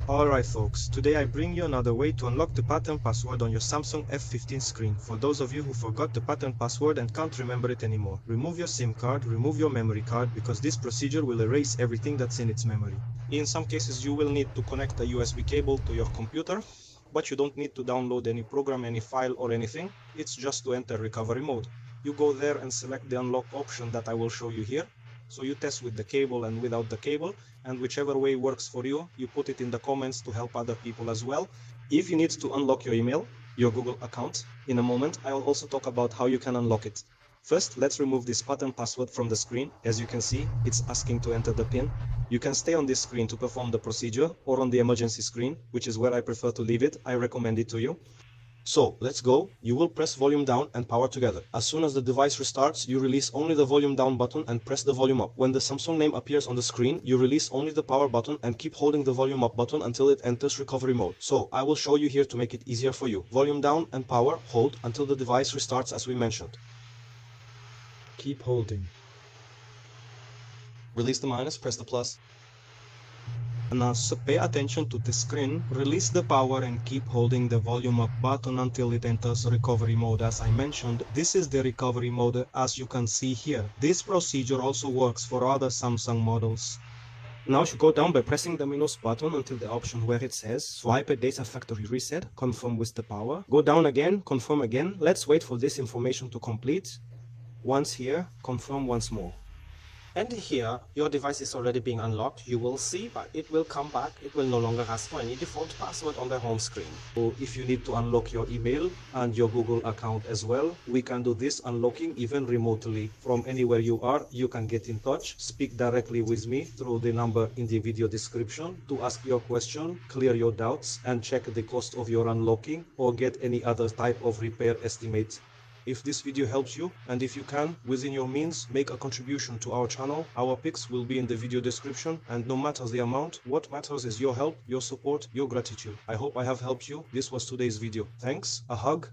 Alright folks, today I bring you another way to unlock the pattern password on your Samsung F15 screen. For those of you who forgot the pattern password and can't remember it anymore, remove your SIM card, remove your memory card, because this procedure will erase everything that's in its memory. In some cases you will need to connect a USB cable to your computer, but you don't need to download any program, any file or anything. It's just to enter recovery mode. You go there and select the unlock option that I will show you here. So you test with the cable and without the cable, and whichever way works for you, you put it in the comments to help other people as well. If you need to unlock your email, your Google account, in a moment I will also talk about how you can unlock it. First, let's remove this pattern password from the screen. As you can see, it's asking to enter the PIN. You can stay on this screen to perform the procedure, or on the emergency screen, which is where I prefer to leave it. I recommend it to you. So let's go. You will press volume down and power together. As soon as the device restarts, you release only the volume down button and press the volume up. When the Samsung name appears on the screen, you release only the power button and keep holding the volume up button until it enters recovery mode. So I will show you here to make it easier for you. Volume down and power, hold until the device restarts as we mentioned. Keep holding. Release the minus, press the plus. Now so pay attention to the screen, release the power and keep holding the volume up button until it enters recovery mode. As I mentioned, this is the recovery mode as you can see here. This procedure also works for other Samsung models. Now you go down by pressing the minus button until the option where it says swipe a data factory reset, confirm with the power. Go down again, confirm again. Let's wait for this information to complete. Once here, confirm once more. And here, your device is already being unlocked. You will see, but it will come back. It will no longer ask for any default password on the home screen. So if you need to unlock your email and your Google account as well, we can do this unlocking even remotely. From anywhere you are, you can get in touch, speak directly with me through the number in the video description to ask your question, clear your doubts, and check the cost of your unlocking or get any other type of repair estimate. If this video helps you, and if you can, within your means, make a contribution to our channel, our pics will be in the video description, and no matter the amount, what matters is your help, your support, your gratitude. I hope I have helped you. This was today's video. Thanks, a hug,